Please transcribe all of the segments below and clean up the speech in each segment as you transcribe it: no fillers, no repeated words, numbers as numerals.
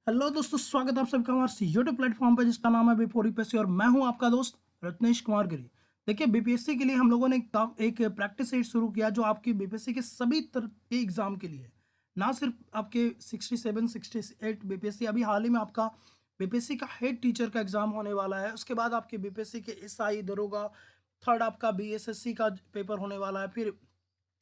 Hello दोस्तों, स्वागत है आप सबका हमारे यूट्यूब प्लेटफॉर्म पे जिसका नाम है बिफोर यूपीएससी और मैं हूं आपका दोस्त रत्नेश कुमार गिरी। देखिए, बीपीएससी के लिए हम लोगों ने एक प्रैक्टिस सेट शुरू किया जो आपकी बीपीएससी के सभी तरह के एग्जाम के लिए है। ना सिर्फ आपके 67 68 बीपीएससी, अभी हाल ही में आपका बीपीएससी का हेड टीचर का एग्जाम होने वाला है। उसके बाद आपके बीपीएससी के एसआई दरोगा, थर्ड आपका बीएसएससी का पेपर होने वाला है। फिर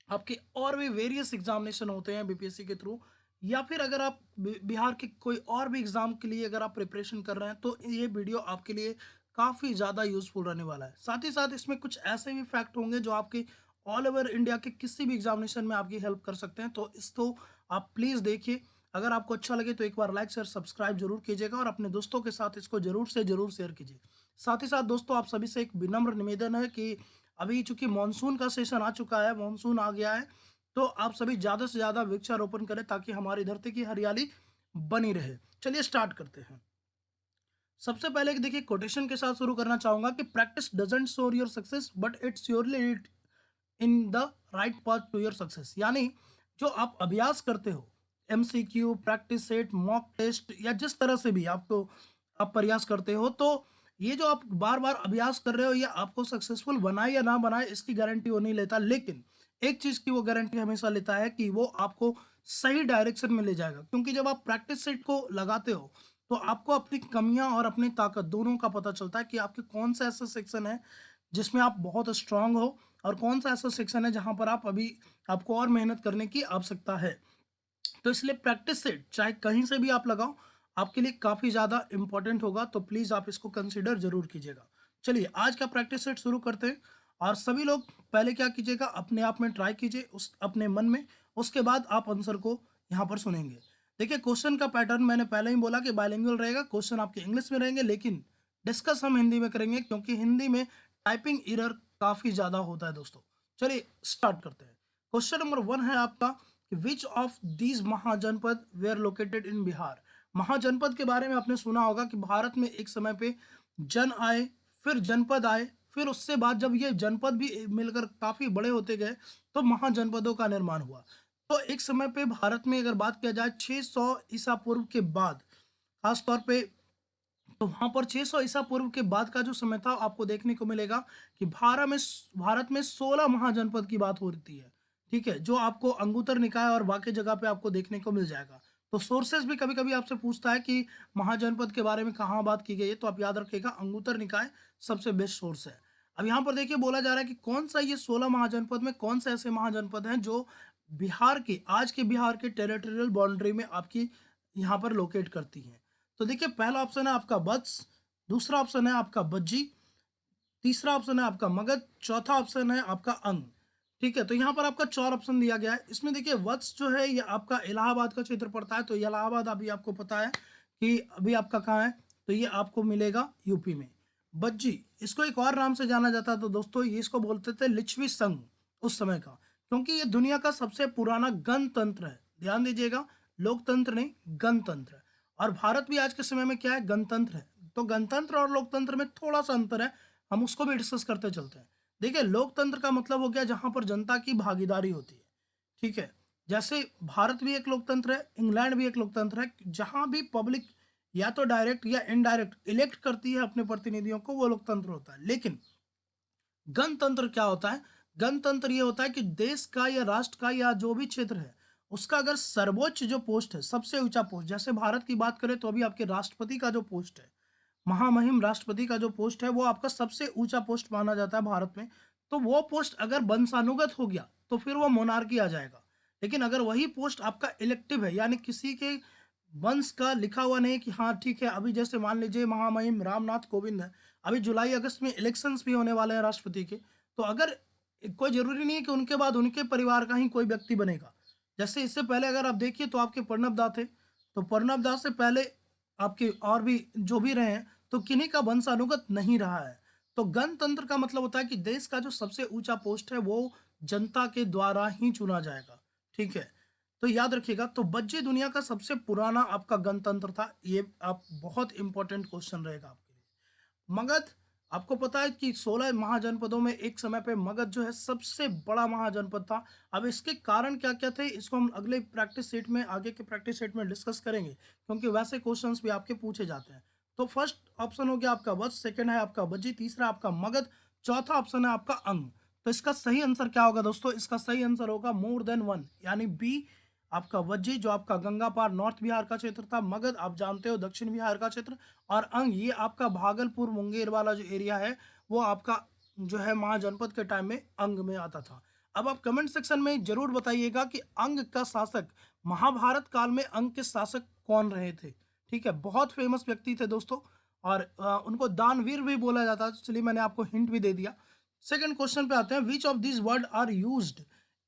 आपके और भी वेरियस एग्जामिनेशन होते हैं बीपीएससी के थ्रू, या फिर अगर आप बिहार के कोई और भी एग्जाम के लिए अगर आप प्रिपरेशन कर रहे हैं तो ये वीडियो आपके लिए काफ़ी ज़्यादा यूजफुल रहने वाला है। साथ ही साथ इसमें कुछ ऐसे भी फैक्ट होंगे जो आपके ऑल ओवर इंडिया के किसी भी एग्जामिनेशन में आपकी हेल्प कर सकते हैं, तो इसको आप प्लीज़ देखिए। अगर आपको अच्छा लगे तो एक बार लाइक शेयर सब्सक्राइब जरूर कीजिएगा और अपने दोस्तों के साथ इसको जरूर से जरूर शेयर कीजिए। साथ ही साथ दोस्तों, आप सभी से एक विनम्र निवेदन है कि अभी चूंकि मानसून का सेशन आ चुका है, मानसून आ गया है, तो आप सभी ज़्यादा से ज़्यादा वृक्षारोपण करें ताकि हमारी धरती की हरियाली बनी रहे। चलिए स्टार्ट करते हैं। सबसे पहले एक देखिए कोटेशन के साथ शुरू करना चाहूंगा कि practice doesn't sure your success but it surely lead in the right path to your success. यानी जो आप अभ्यास करते हो, MCQ, practice set, mock test, या जिस तरह से भी आपको आप प्रयास करते हो, तो ये जो आप बार बार अभ्यास कर रहे हो ये आपको सक्सेसफुल बनाए या ना बनाए इसकी गारंटी वो नहीं लेता, लेकिन एक चीज की वो गारंटी हमेशा लेता है कि वो आपको सही डायरेक्शन में ले जाएगा। क्योंकि जब आप प्रैक्टिस सेट को लगाते हो तो आपको अपनी कमियां और अपनी ताकत दोनों का पता चलता है कि आपके कौन सा ऐसा सेक्शन है जिसमें आप बहुत स्ट्रांग हो, और कौन सा ऐसा सेक्शन है जहां पर आप अभी आपको और मेहनत करने की आवश्यकता है। तो इसलिए प्रैक्टिस सेट चाहे कहीं से भी आप लगाओ, आपके लिए काफ़ी ज़्यादा इंपॉर्टेंट होगा, तो प्लीज़ आप इसको कंसिडर जरूर कीजिएगा। चलिए आज का प्रैक्टिस सेट शुरू करते हैं। और सभी लोग पहले क्या कीजिएगा, अपने आप में ट्राई कीजिए उस अपने मन में, उसके बाद आप आंसर को यहाँ पर सुनेंगे। देखिए, क्वेश्चन का पैटर्न मैंने पहले ही बोला कि बाइलिंगुअल रहेगा, क्वेश्चन आपके इंग्लिश में रहेंगे, लेकिन डिस्कस हम हिंदी में करेंगे क्योंकि हिंदी में टाइपिंग एरर काफ़ी ज़्यादा होता है दोस्तों। चलिए स्टार्ट करते हैं। क्वेश्चन नंबर 1 है आपका कि which of these mahajanapada were located in Bihar. Mahajanapada के बारे में आपने सुना होगा कि भारत में एक समय पे जन आए, फिर जनपद आए, फिर उससे बाद जब ये जनपद भी मिलकर काफी बड़े होते गए तो महाजनपदों का निर्माण हुआ। तो एक समय पे भारत में अगर बात किया जाए 600 ईसा पूर्व के बाद, खासतौर पे, तो वहां पर 600 ईसा पूर्व के बाद का जो समय था आपको देखने को मिलेगा कि भारत में 16 महाजनपद की बात हो रही है। ठीक है, जो आपको अंगुत्तर निकाय और बाकी जगह पे आपको देखने को मिल जाएगा। तो सोर्सेज भी कभी कभी आपसे पूछता है कि महाजनपद के बारे में कहाँ बात की गई है, तो आप याद रखिएगा अंगुत्तर निकाय सबसे बेस्ट सोर्स है। अब यहाँ पर देखिए बोला जा रहा है कि कौन सा ये 16 महाजनपद में कौन से ऐसे महाजनपद हैं जो बिहार के, आज के बिहार के टेरिटोरियल बाउंड्री में आपकी यहाँ पर लोकेट करती हैं। तो देखिए, पहला ऑप्शन है आपका वत्स, दूसरा ऑप्शन है आपका बज्जी, तीसरा ऑप्शन है आपका मगध, चौथा ऑप्शन है आपका अंग। ठीक है, तो यहाँ पर आपका 4 ऑप्शन दिया गया है। इसमें देखिए वत्स जो है ये आपका इलाहाबाद का क्षेत्र पड़ता है, तो ये इलाहाबाद अभी आपको पता है कि अभी आपका कहाँ है, तो ये आपको मिलेगा यूपी में। बज्जी, इसको एक और नाम से जाना जाता है, तो दोस्तों ये इसको बोलते थे लिच्छवी संघ उस समय का, क्योंकि ये दुनिया का सबसे पुराना गणतंत्र है। ध्यान दीजिएगा, लोकतंत्र नहीं, गणतंत्र। और भारत भी आज के समय में क्या है, गणतंत्र है। तो गणतंत्र और लोकतंत्र में थोड़ा सा अंतर है, हम उसको भी डिस्कस करते चलते हैं। देखिए, लोकतंत्र का मतलब हो गया जहां पर जनता की भागीदारी होती है। ठीक है, जैसे भारत भी एक लोकतंत्र है, इंग्लैंड भी एक लोकतंत्र है, जहां भी पब्लिक या तो डायरेक्ट या इनडायरेक्ट इलेक्ट करती है अपने प्रतिनिधियों को, वो लोकतंत्र होता है। लेकिन गणतंत्र क्या होता है, गणतंत्र ये होता है कि देश का या राष्ट्र का या जो भी क्षेत्र है उसका अगर सर्वोच्च जो पोस्ट है, सबसे ऊंचा पोस्ट, जैसे भारत की बात करें तो अभी आपके राष्ट्रपति का जो पोस्ट है, महामहिम राष्ट्रपति का जो पोस्ट है वो आपका सबसे ऊंचा पोस्ट माना जाता है भारत में। तो वो पोस्ट अगर वंशानुगत हो गया तो फिर वो मोनार्की आ जाएगा। लेकिन अगर वही पोस्ट आपका इलेक्टिव है, यानी किसी के वंश का लिखा हुआ नहीं कि हाँ ठीक है, अभी जैसे मान लीजिए महामहिम रामनाथ कोविंद है, अभी जुलाई अगस्त में इलेक्शंस भी होने वाले हैं राष्ट्रपति के, तो अगर कोई जरूरी नहीं है कि उनके बाद उनके परिवार का ही कोई व्यक्ति बनेगा। जैसे इससे पहले अगर आप देखिए तो आपके प्रणब दा थे, तो प्रणब दा से पहले आपके और भी जो भी रहे हैं, तो किन्हीं का वंशानुगत नहीं रहा है। तो गणतंत्र का मतलब होता है कि देश का जो सबसे ऊंचा पोस्ट है वो जनता के द्वारा ही चुना जाएगा। ठीक है, तो याद रखिएगा। तो बज्जी दुनिया का सबसे पुराना आपका गणतंत्र था, ये आप बहुत इंपॉर्टेंट क्वेश्चन रहेगा आपके लिए। मगध, आपको पता है कि 16 महाजनपदों में एक समय पे मगध जो है सबसे बड़ा महाजनपद था। अब इसके कारण क्या-क्या थे, इसको हम अगले प्रैक्टिस सेट में, आगे के प्रैक्टिस सेट में डिस्कस करेंगे, क्योंकि वैसे क्वेश्चंस भी आपके पूछे जाते हैं। तो फर्स्ट ऑप्शन हो गया आपका वत्स, सेकंड है आपका वज्जी, तीसरा आपका मगध, चौथा ऑप्शन है आपका अंग। तो इसका सही आंसर क्या होगा दोस्तों? इसका सही आंसर होगा मोर देन वन, यानी बी आपका वज्जी जो आपका गंगा पार नॉर्थ बिहार का क्षेत्र था, मगध आप जानते हो दक्षिण बिहार का क्षेत्र, और अंग ये आपका भागलपुर मुंगेर वाला जो एरिया है वो आपका जो है महाजनपद के टाइम में अंग में आता था। अब आप कमेंट सेक्शन में जरूर बताइएगा कि अंग का शासक, महाभारत काल में अंग के शासक कौन रहे थे। ठीक है, बहुत फेमस व्यक्ति थे दोस्तों, और उनको दानवीर भी बोला जाता है। चलिए मैंने आपको हिंट भी दे दिया। सेकंड क्वेश्चन पे आते हैं, which of this word are used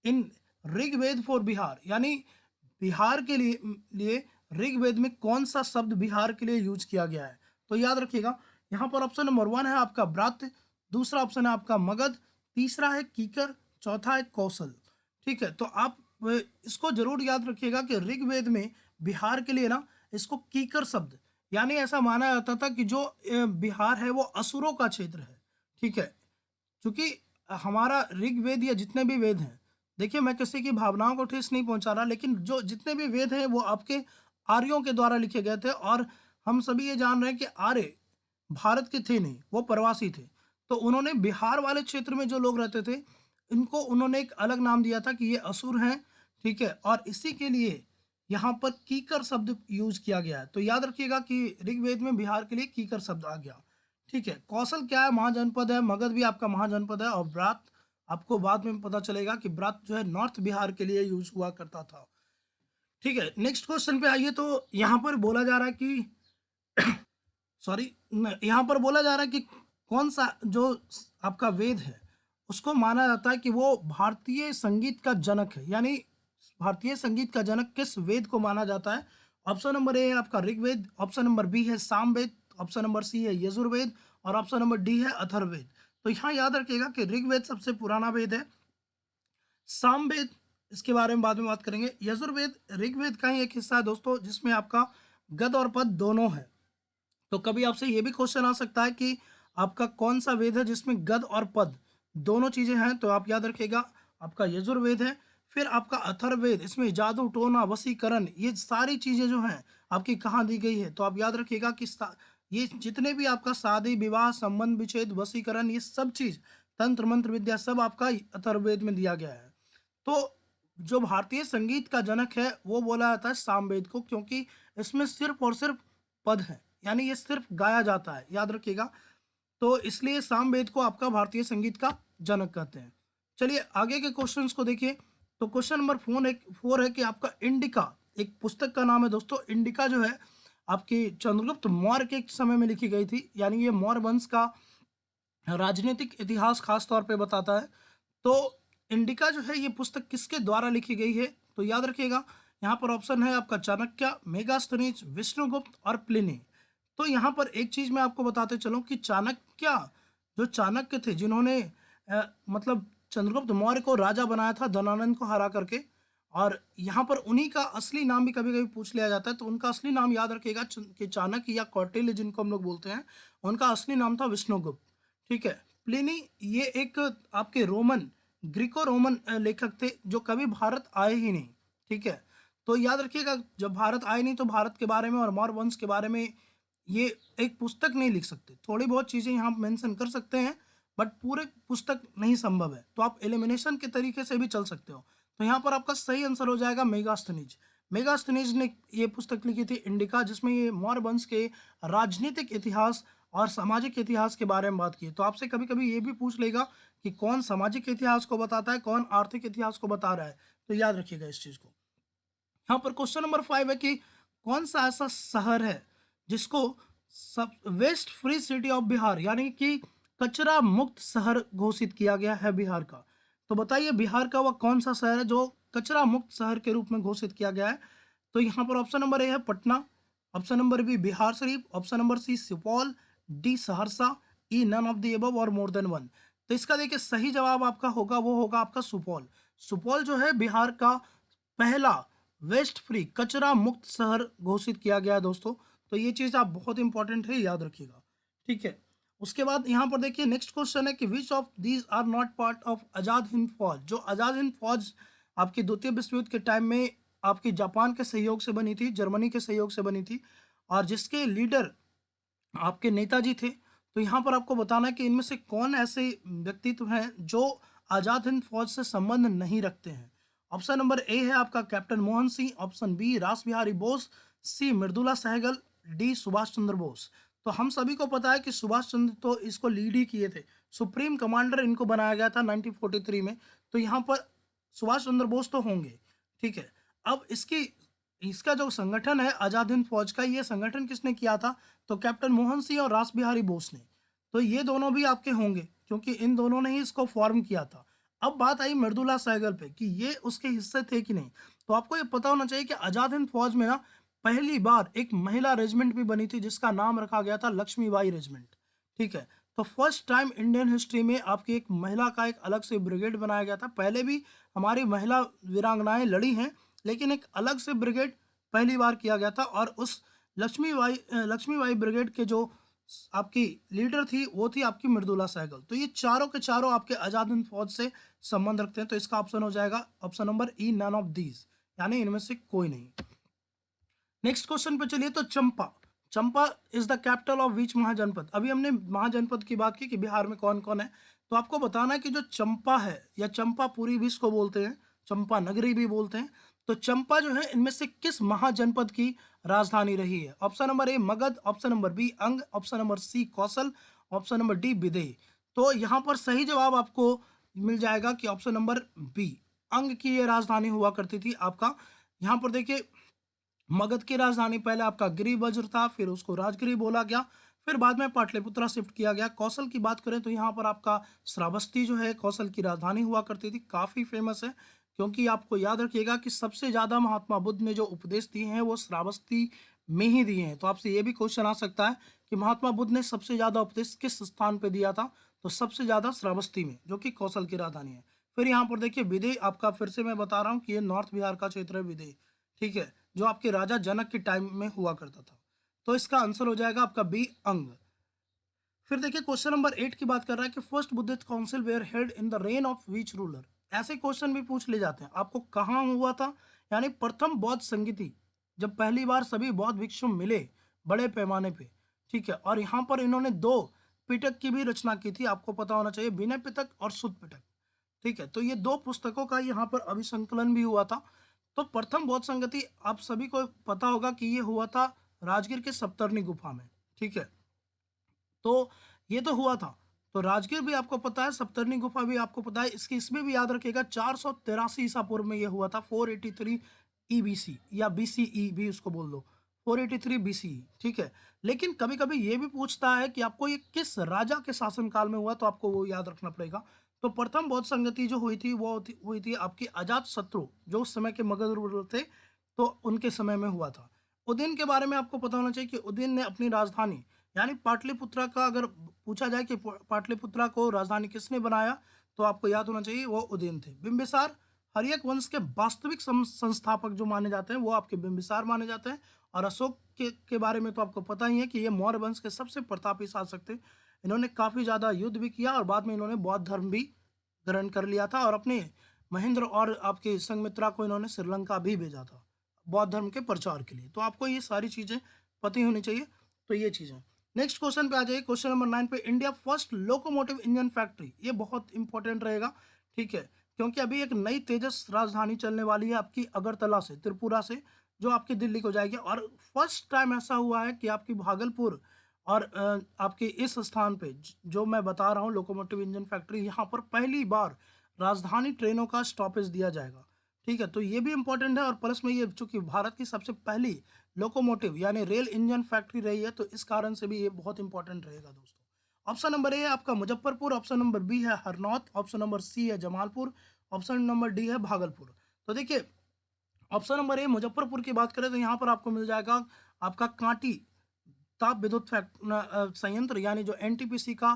in Rigveda for Bihar, यानी बिहार के लिए ऋग्वेद में कौन सा शब्द बिहार के लिए यूज किया गया है? तो याद रखिएगा, यहाँ पर ऑप्शन नंबर वन है आपका ब्रात्य, दूसरा ऑप्शन है आपका मगध, तीसरा है कीकर, चौथा है कौशल। ठीक है, तो आप इसको जरूर याद रखिएगा कि ऋग्वेद में बिहार के लिए ना इसको कीकर शब्द, यानी ऐसा माना जाता था कि जो बिहार है वो असुरों का क्षेत्र है। ठीक है, क्योंकि हमारा ऋग्वेद या जितने भी वेद हैं, देखिए मैं किसी की भावनाओं को ठेस नहीं पहुंचा रहा, लेकिन जो जितने भी वेद हैं वो आपके आर्यों के द्वारा लिखे गए थे, और हम सभी ये जान रहे हैं कि आर्य भारत के थे नहीं, वो प्रवासी थे। तो उन्होंने बिहार वाले क्षेत्र में जो लोग रहते थे, इनको उन्होंने एक अलग नाम दिया था कि ये असुर हैं। ठीक है, और इसी के लिए यहाँ पर कीकर शब्द यूज किया गया है। तो याद रखिएगा कि ऋग्वेद में बिहार के लिए कीकर शब्द आ गया। ठीक है, कौशल क्या है? महाजनपद है, मगध भी आपका महाजनपद है, और ब्रात आपको बाद में पता चलेगा कि ब्रात जो है नॉर्थ बिहार के लिए यूज हुआ करता था। ठीक है, नेक्स्ट क्वेश्चन पे आइए। तो यहाँ पर बोला जा रहा है कि सॉरी, यहाँ पर बोला जा रहा है कि कौन सा जो आपका वेद है उसको माना जाता है कि वो भारतीय संगीत का जनक है, यानी भारतीय संगीत का जनक किस वेद को माना जाता है? ऑप्शन नंबर ए है आपका ऋग्वेद, ऑप्शन नंबर बी है सामवेद, ऑप्शन नंबर सी है यजुर्वेद, और ऑप्शन नंबर डी है अथर्ववेद। तो यहाँ याद रखिएगा कि ऋग्वेद सबसे पुराना वेद है, सामवेद इसके बारे में बाद में बात करेंगे, यजुर्वेद ऋग्वेद का ही एक हिस्सा है दोस्तों, जिसमें आपका गद और पद दोनों है। तो कभी आपसे ये भी क्वेश्चन आ सकता है कि आपका कौन सा वेद है जिसमें गद और पद दोनों चीजें हैं? तो आप याद रखिएगा आपका यजुर्वेद है। फिर आपका अथर्ववेद, इसमें जादू टोना वशीकरण ये सारी चीजें जो हैं आपकी कहाँ दी गई है? तो आप याद रखिएगा कि ये जितने भी आपका शादी विवाह संबंध विच्छेद वशीकरण ये सब चीज, तंत्र मंत्र विद्या, सब आपका अथर्ववेद में दिया गया है। तो जो भारतीय संगीत का जनक है वो बोला जाता है सामवेद को, क्योंकि इसमें सिर्फ और सिर्फ पद है, यानी ये सिर्फ गाया जाता है, याद रखिएगा। तो इसलिए सामवेद को आपका भारतीय संगीत का जनक कहते हैं। चलिए आगे के क्वेश्चंस को देखिए। तो क्वेश्चन नंबर फोर है कि आपका इंडिका, एक पुस्तक का नाम है दोस्तों। इंडिका जो है आपकी चंद्रगुप्त मौर्य के समय में लिखी गई थी, यानी ये मौर्य वंश का राजनीतिक इतिहास खास तौर पे बताता है। तो इंडिका जो है ये पुस्तक किसके द्वारा लिखी गई है? तो याद रखिएगा यहाँ पर ऑप्शन है आपका चाणक्य, मेगास्थनीज, विष्णुगुप्त और प्लिनी। तो यहाँ पर एक चीज मैं आपको बताते चलूं कि चाणक्य, जो चाणक्य थे जिन्होंने मतलब चंद्रगुप्त मौर्य को राजा बनाया था धनानंद को हरा करके, और यहाँ पर उन्हीं का असली नाम भी कभी कभी पूछ लिया जाता है। तो उनका असली नाम याद रखिएगा कि चाणक्य या कौटिल्य जिनको हम लोग बोलते हैं, उनका असली नाम था विष्णुगुप्त। ठीक है, प्लिनी ये एक आपके रोमन, ग्रीको रोमन लेखक थे जो कभी भारत आए ही नहीं। ठीक है, तो याद रखिएगा जब भारत आए नहीं तो भारत के बारे में और मौर्य वंश के बारे में ये एक पुस्तक नहीं लिख सकते। थोड़ी बहुत चीजें यहाँ मेंशन कर सकते हैं, बट पूरे पुस्तक नहीं संभव है। तो आप एलिमिनेशन के तरीके से भी चल सकते हो। तो यहाँ पर आपका सही आंसर हो जाएगा मेगास्थनीज। मेगास्थनीज ने ये पुस्तक लिखी थी इंडिका, जिसमें ये मौर्य वंश के राजनीतिक इतिहास और सामाजिक इतिहास के बारे में बात की। तो आपसे कभी कभी ये भी पूछ लेगा कि कौन सामाजिक इतिहास को बताता है, कौन आर्थिक इतिहास को बता रहा है। तो याद रखिएगा इस चीज को। यहाँ पर क्वेश्चन नंबर 5 है कि कौन सा ऐसा शहर है जिसको सब waste free city of Bihar, यानी कि कचरा मुक्त शहर घोषित किया गया है बिहार का? तो बताइए बिहार का वह कौन सा शहर है जो कचरा मुक्त शहर के रूप में घोषित किया गया है? तो यहाँ पर ऑप्शन नंबर ए है Patna, option number B Bihar Sharif, option number C Supaul, D Saharsa, E none of the above or more then one. तो इसका देखिए सही जवाब आपका होगा, वो होगा आपका सुपौल। सुपौल जो है बिहार का पहला वेस्ट फ्री कचरा मुक्त शहर घोषित किया गया है दोस्तों। तो ये चीज आप बहुत इंपॉर्टेंट है, याद रखिएगा। ठीक है, उसके बाद यहाँ पर देखिए नेक्स्ट क्वेश्चन है कि which of these are not part of Azad Hind Fauj. जो आज़ाद हिंद फौज आपके द्वितीय विश्व युद्ध के टाइम में आपकी जापान के सहयोग से बनी थी, जर्मनी के सहयोग से बनी थी, और जिसके लीडर आपके नेताजी थे। तो यहाँ पर आपको बताना है कि इनमें से कौन ऐसे व्यक्तित्व हैं जो आज़ाद हिंद फौज से संबंध नहीं रखते हैं। ऑप्शन नंबर ए है आपका Captain Mohan Singh, option B Rash Behari Bose, C Mridula Sahgal, D Subhash Chandra Bose. तो हम सभी को पता है कि सुभाष चंद्र तो इसको लीड ही किए थे, सुप्रीम कमांडर इनको बनाया गया था 1943 में। तो यहाँ पर सुभाष चंद्र बोस तो होंगे, ठीक है। अब इसका जो संगठन है आज़ाद हिंद फौज का, ये संगठन किसने किया था? तो कैप्टन मोहन सिंह और रास बिहारी बोस ने। तो ये दोनों भी आपके होंगे क्योंकि इन दोनों ने ही इसको फॉर्म किया था। अब बात आई मृदुला सहगल पे कि ये उसके हिस्से थे कि नहीं। तो आपको ये पता होना चाहिए कि आज़ाद हिंद फौज में ना पहली बार एक महिला रेजिमेंट भी बनी थी जिसका नाम रखा गया था लक्ष्मीबाई रेजिमेंट, ठीक है। तो फर्स्ट टाइम इंडियन हिस्ट्री में आपकी एक महिला का एक अलग से ब्रिगेड बनाया गया था। पहले भी हमारी महिला वीरांगनाएं लड़ी हैं, लेकिन एक अलग से ब्रिगेड पहली बार किया गया था। और उस लक्ष्मीबाई ब्रिगेड के जो आपकी लीडर थी वो थी आपकी मृदुला सहगल। तो ये चारों के चारों आपके आज़ाद हिंद फौज से संबंध रखते हैं। तो इसका ऑप्शन हो जाएगा option number E, none of these, यानी इनमें से कोई नहीं। नेक्स्ट क्वेश्चन पे चलिए। तो Champa, Champa is the capital of which mahajanapada. अभी हमने महाजनपद की बात की कि बिहार में कौन कौन है। तो आपको बताना है कि जो चंपा है या चंपापुरी भी इसको बोलते हैं, चंपा नगरी भी बोलते हैं। तो चंपा जो है इनमें से किस महाजनपद की राजधानी रही है? Option number A Magadh, option number B Anga, option number C Kaushal, option number D Videha. तो यहाँ पर सही जवाब आपको मिल जाएगा कि ऑप्शन नंबर बी, अंग की ये राजधानी हुआ करती थी। आपका यहाँ पर देखिए मगध की राजधानी पहले आपका गिरिवज्र था, फिर उसको राजगिरी बोला गया, फिर बाद में पाटलिपुत्रा शिफ्ट किया गया। कौशल की बात करें तो यहाँ पर आपका श्रावस्ती जो है कौशल की राजधानी हुआ करती थी। काफ़ी फेमस है क्योंकि आपको याद रखिएगा कि सबसे ज़्यादा महात्मा बुद्ध ने जो उपदेश दिए हैं वो श्रावस्ती में ही दिए हैं। तो आपसे ये भी क्वेश्चन आ सकता है कि महात्मा बुद्ध ने सबसे ज़्यादा उपदेश किस स्थान पर दिया था? तो सबसे ज़्यादा श्रावस्ती में, जो कि कौशल की राजधानी है। फिर यहाँ पर देखिए विदेह, आपका फिर से मैं बता रहा हूँ कि ये नॉर्थ बिहार का क्षेत्र है विदेह, ठीक है, जो आपके राजा जनक के टाइम में हुआ करता था। तो इसका आंसर हो जाएगा आपका बी अंग। फिर देखिए क्वेश्चन नंबर 8 की बात कर रहा है कि first Buddhist council where held in the rain of which ruler. ऐसे क्वेश्चन भी पूछ ले जाते हैं आपको, कहाँ हुआ था, यानी प्रथम बौद्ध संगीति जब पहली बार सभी बौद्ध भिक्षु मिले बड़े पैमाने पे, ठीक है। और यहाँ पर इन्होंने दो पिटक की भी रचना की थी, आपको पता होना चाहिए, विनय पिटक और सुत पिटक, ठीक है। तो ये दो पुस्तकों का यहाँ पर अभिसंकलन भी हुआ था। तो प्रथम बौद्ध संगति आप सभी को पता होगा कि ये हुआ था राजगीर के सप्तर्णी गुफा में, ठीक है। तो ये तो हुआ था। तो राजगीर भी आपको पता है, सप्तर्णी गुफा भी आपको पता है। इसमें भी याद रखिएगा 483 ईसा पूर्व में ये हुआ था, 483 ईबीसी या बीसीई भी उसको बोल दो, 483 बीसीई, ठीक है। लेकिन कभी कभी ये भी पूछता है कि आपको ये किस राजा के शासनकाल में हुआ, तो आपको वो याद रखना पड़ेगा। तो प्रथम बौद्ध संगति जो हुई थी वो हुई थी आपकी अजात शत्रु, जो उस समय के मगध रूलर थे, तो उनके समय में हुआ था। उदयन के बारे में आपको पता होना चाहिए कि उदयन ने अपनी राजधानी यानी पाटलिपुत्रा का, अगर पूछा जाए कि पाटलिपुत्रा को राजधानी किसने बनाया, तो आपको याद होना चाहिए वो उदयन थे। बिंबिसार हर्यक वंश के वास्तविक संस्थापक जो माने जाते हैं वो आपके बिंबिसार माने जाते हैं। और अशोक के बारे में तो आपको पता ही है कि ये मौर्य वंश के सबसे प्रतापी शासक थे। इन्होंने काफ़ी ज़्यादा युद्ध भी किया और बाद में इन्होंने बौद्ध धर्म भी ग्रहण कर लिया था, और अपने महेंद्र और आपके संगमित्रा को इन्होंने श्रीलंका भी भेजा था बौद्ध धर्म के प्रचार के लिए। तो आपको ये सारी चीज़ें पता ही होनी चाहिए। तो ये चीज़ें, नेक्स्ट क्वेश्चन पे आ जाइए। क्वेश्चन नंबर 9 पे, India first locomotive engine factory, ये बहुत इंपॉर्टेंट रहेगा, ठीक है, क्योंकि अभी एक नई तेजस राजधानी चलने वाली है आपकी अगरतला से, त्रिपुरा से, जो आपकी दिल्ली को जाएगी। और फर्स्ट टाइम ऐसा हुआ है कि आपकी भागलपुर और आपके इस स्थान पे जो मैं बता रहा हूँ लोकोमोटिव इंजन फैक्ट्री, यहाँ पर पहली बार राजधानी ट्रेनों का स्टॉपेज दिया जाएगा, ठीक है। तो ये भी इंपॉर्टेंट है। और प्लस में ये चूंकि भारत की सबसे पहली लोकोमोटिव यानी रेल इंजन फैक्ट्री रही है, तो इस कारण से भी ये बहुत इंपॉर्टेंट रहेगा दोस्तों। ऑप्शन नंबर ए है आपका मुजफ्फरपुर, ऑप्शन नंबर बी है हरनौत, ऑप्शन नंबर सी है जमालपुर, ऑप्शन नंबर डी है भागलपुर। तो देखिए ऑप्शन नंबर ए मुजफ्फरपुर की बात करें तो यहाँ पर आपको मिल जाएगा आपका कांटी ताप विद्युत संयंत्र, यानी जो एनटीपीसी का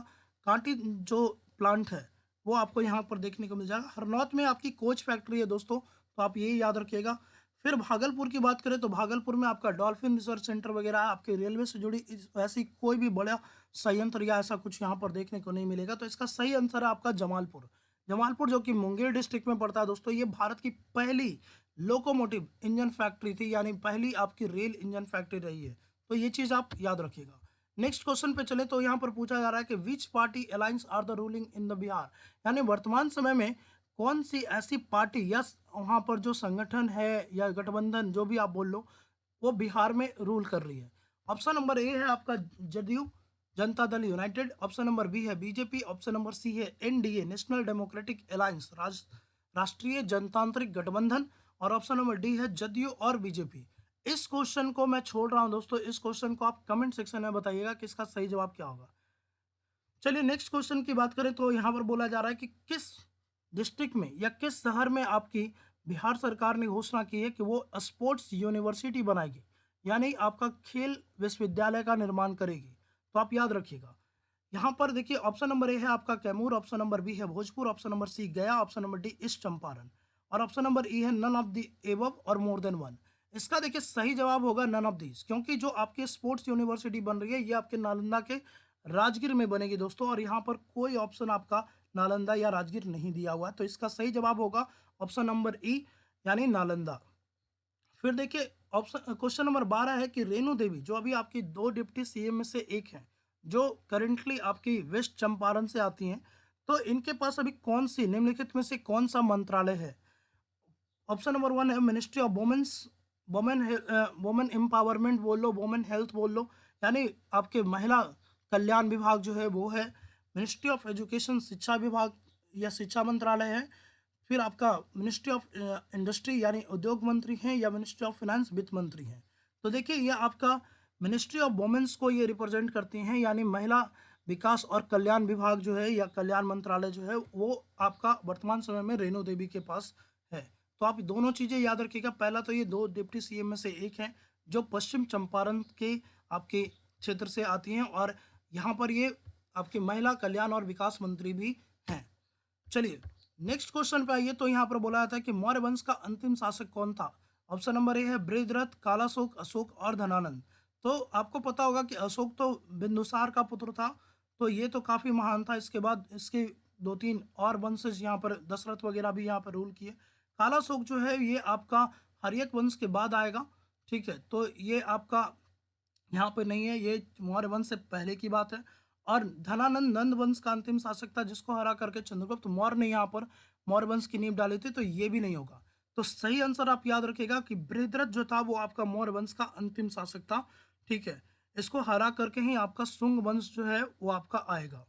कांटी जो प्लांट है वो आपको यहाँ पर देखने को मिल जाएगा। हरनौत में आपकी कोच फैक्ट्री है दोस्तों, तो आप यही याद रखिएगा। फिर भागलपुर की बात करें तो भागलपुर में आपका डॉल्फिन रिसर्च सेंटर वगैरह है, आपके रेलवे से जुड़ी ऐसी कोई भी बड़ा संयंत्र या ऐसा कुछ यहाँ पर देखने को नहीं मिलेगा। तो इसका सही आंसर है आपका जमालपुर। जमालपुर जो कि मुंगेर डिस्ट्रिक्ट में पड़ता है दोस्तों, ये भारत की पहली लोकोमोटिव इंजन फैक्ट्री थी, यानी पहली आपकी रेल इंजन फैक्ट्री रही है। तो ये चीज़ आप याद रखिएगा। नेक्स्ट क्वेश्चन पे चले तो यहाँ पर पूछा जा रहा है कि which party alliance are the ruling in the Bihar, यानी वर्तमान समय में कौन सी ऐसी पार्टी या वहाँ पर जो संगठन है या गठबंधन जो भी आप बोल लो, वो बिहार में रूल कर रही है। ऑप्शन नंबर ए है आपका JDU Janata Dal United, option number B है बीजेपी, ऑप्शन नंबर सी है एनडीए नेशनल डेमोक्रेटिक अलायंस राष्ट्रीय जनतांत्रिक गठबंधन, और ऑप्शन नंबर डी है जदयू और बीजेपी। इस क्वेश्चन को मैं छोड़ रहा हूं दोस्तों, इस क्वेश्चन को आप कमेंट सेक्शन में बताइएगा कि इसका सही जवाब क्या होगा। चलिए नेक्स्ट क्वेश्चन की बात करें तो यहाँ पर बोला जा रहा है कि किस डिस्ट्रिक्ट में या किस शहर में आपकी बिहार सरकार ने घोषणा की है कि वो स्पोर्ट्स यूनिवर्सिटी बनाएगी, यानी आपका खेल विश्वविद्यालय का निर्माण करेगी। तो आप याद रखिएगा। यहाँ पर देखिए ऑप्शन नंबर ए है आपका कैमूर, ऑप्शन नंबर बी है भोजपुर, ऑप्शन नंबर सी गया, option number D east Champaran, और ऑप्शन नंबर ई है none of the above or more then one. इसका देखिए सही जवाब होगा नन ऑफ दिस, क्योंकि जो आपकी स्पोर्ट्स यूनिवर्सिटी बन रही है ये आपके नालंदा के राजगीर में बनेगी दोस्तों, और यहाँ पर कोई ऑप्शन आपका नालंदा या राजगीर नहीं दिया हुआ है। तो इसका सही जवाब होगा ऑप्शन नंबर ई, यानी नालंदा। फिर देखिए ऑप्शन क्वेश्चन नंबर 12 है कि रेणु देवी जो अभी आपकी दो डिप्टी सीएम में से एक हैं, जो करेंटली आपकी वेस्ट चंपारण से आती हैं, तो इनके पास अभी कौन सी निम्नलिखित में से कौन सा मंत्रालय है। ऑप्शन नंबर 1 है मिनिस्ट्री ऑफ वुमेन एम्पावरमेंट बोल लो, वुमेन हेल्थ बोल लो, यानी आपके महिला कल्याण विभाग जो है वो है। मिनिस्ट्री ऑफ एजुकेशन शिक्षा विभाग या शिक्षा मंत्रालय है। फिर आपका मिनिस्ट्री ऑफ इंडस्ट्री यानी उद्योग मंत्री हैं, या मिनिस्ट्री ऑफ फाइनेंस वित्त मंत्री हैं। तो देखिए ये आपका मिनिस्ट्री ऑफ वुमेन्स को ये रिप्रेजेंट करती हैं, यानी महिला विकास और कल्याण विभाग जो है या कल्याण मंत्रालय जो है वो आपका वर्तमान समय में रेणु देवी के पास है। तो आप दोनों चीज़ें याद रखिएगा। पहला तो ये दो डिप्टी सीएम में से एक हैं जो पश्चिम चंपारण के आपके क्षेत्र से आती हैं, और यहाँ पर ये आपके महिला कल्याण और विकास मंत्री भी हैं। चलिए नेक्स्ट क्वेश्चन पे आइए। तो यहाँ पर बोला जाता है कि मौर्य वंश का अंतिम शासक कौन था। ऑप्शन नंबर ए है बृहद्रथ, कालाशोक, अशोक और धनानंद। तो आपको पता होगा कि अशोक तो बिंदुसार का पुत्र था, तो ये तो काफी महान था। इसके बाद इसके दो तीन और वंशज यहाँ पर दशरथ वगैरह भी यहाँ पर रूल किए। कालाशोक जो है ये आपका हर्यक वंश के बाद आएगा, ठीक है, तो ये आपका यहाँ पे नहीं है, ये मौर्य वंश से पहले की बात है। और धनानंद नंद वंश का अंतिम शासक था, जिसको हरा करके चंद्रगुप्त मौर्य ने यहाँ पर मौर्य वंश की नींव डाली थी, तो ये भी नहीं होगा। तो सही आंसर आप याद रखिएगा कि बृहद्रथ जो था वो आपका मौर्य वंश का अंतिम शासक था, ठीक है। इसको हरा करके ही आपका शुंग वंश जो है वो आपका आएगा।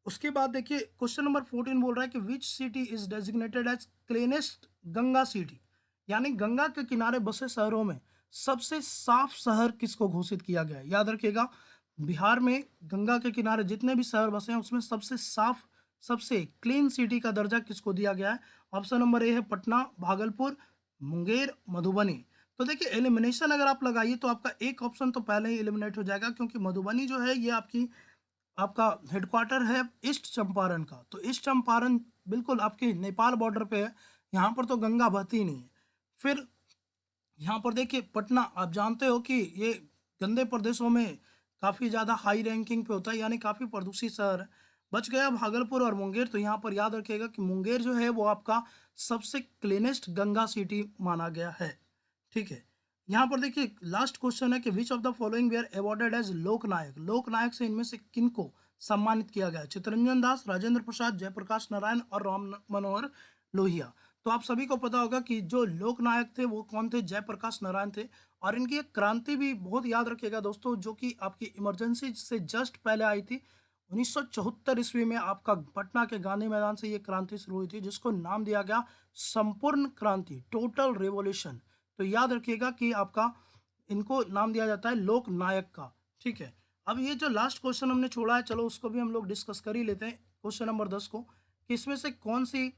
उसके बाद देखिए क्वेश्चन नंबर 14 बोल रहा है कि which city is designated as cleanest Ganga city, यानी गंगा के किनारे बसे शहरों में सबसे साफ शहर किसको घोषित किया गया है। याद रखिएगा बिहार में गंगा के किनारे जितने भी शहर बसे हैं उसमें सबसे साफ सबसे क्लीन सिटी का दर्जा किसको दिया गया है। ऑप्शन नंबर ए है पटना, भागलपुर, मुंगेर, मधुबनी। तो देखिए एलिमिनेशन अगर आप लगाइए तो आपका एक ऑप्शन तो पहले ही एलिमिनेट हो जाएगा, क्योंकि मधुबनी जो है ये आपका हेडक्वार्टर है ईस्ट चंपारण का। तो ईस्ट चंपारण बिल्कुल आपके नेपाल बॉर्डर पे है, यहाँ पर तो गंगा बहती ही नहीं है। फिर यहाँ पर देखिए पटना, आप जानते हो कि ये गंदे प्रदेशों में काफ़ी ज़्यादा हाई रैंकिंग पे होता है, यानी काफ़ी प्रदूषित शहर है। बच गया भागलपुर और मुंगेर, तो यहाँ पर याद रखिएगा कि मुंगेर जो है वो आपका सबसे क्लीनेस्ट गंगा सिटी माना गया है, ठीक है। यहाँ पर देखिए लास्ट क्वेश्चन है कि which of the following were awarded as Loknayak. Loknayak से इनमें से किनको सम्मानित किया गया। चित्तरंजन दास, राजेंद्र प्रसाद, जयप्रकाश नारायण और राम मनोहर लोहिया। तो आप सभी को पता होगा कि जो लोकनायक थे वो कौन थे, जयप्रकाश नारायण थे। और इनकी एक क्रांति भी बहुत याद रखिएगा दोस्तों, जो कि आपकी इमरजेंसी से जस्ट पहले आई थी। 1974 ईस्वी में आपका पटना के गांधी मैदान से ये क्रांति शुरू हुई थी, जिसको नाम दिया गया संपूर्ण क्रांति, टोटल रेवोल्यूशन। तो याद रखिएगा कि आपका इनको नाम दिया जाता है लोक नायक का, ठीक है। अब ये जो लास्ट क्वेश्चन हमने छोड़ा है, चलो उसको भी हम लोग डिस्कस कर ही लेते हैं। क्वेश्चन नंबर 10 को, कि इसमें से कौन सी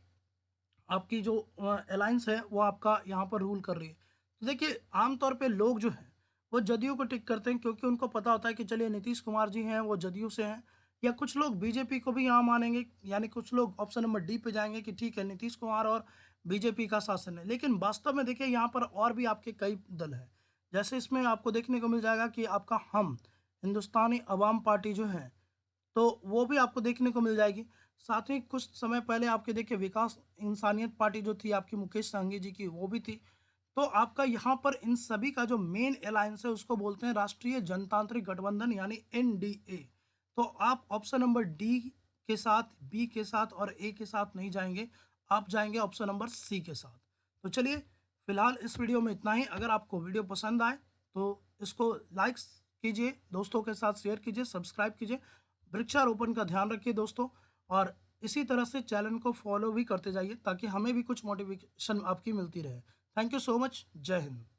आपकी जो अलायंस है वो आपका यहाँ पर रूल कर रही है। तो देखिए आमतौर पे लोग जो हैं वो जदयू को टिक करते हैं, क्योंकि उनको पता होता है कि चलिए नीतीश कुमार जी हैं वो जदयू से हैं, या कुछ लोग बीजेपी को भी यहाँ मानेंगे, यानी कुछ लोग ऑप्शन नंबर डी पे जाएँगे कि ठीक है, नीतीश कुमार और बीजेपी का शासन है। लेकिन वास्तव में देखिए यहाँ पर और भी आपके कई दल हैं। जैसे इसमें आपको देखने को मिल जाएगा कि आपका हम, हिंदुस्तानी अवाम पार्टी जो है, तो वो भी आपको देखने को मिल जाएगी। साथ ही कुछ समय पहले आपके देखिए विकास इंसानियत पार्टी जो थी आपकी मुकेश साहनी जी की, वो भी थी। तो आपका यहाँ पर इन सभी का जो मेन अलायंस है उसको बोलते हैं राष्ट्रीय जनतांत्रिक गठबंधन यानी एनडीए। तो आप ऑप्शन नंबर डी के साथ, बी के साथ और ए के साथ नहीं जाएँगे, आप जाएँगे ऑप्शन नंबर सी के साथ। तो चलिए, फिलहाल इस वीडियो में इतना ही। अगर आपको वीडियो पसंद आए तो इसको लाइक्स कीजिए, दोस्तों के साथ शेयर कीजिए, सब्सक्राइब कीजिए। वृक्षारोपण का ध्यान रखिए दोस्तों, और इसी तरह से चैनल को फॉलो भी करते जाइए ताकि हमें भी कुछ मोटिवेशन आपकी मिलती रहे। Thank you so much. जय हिंद।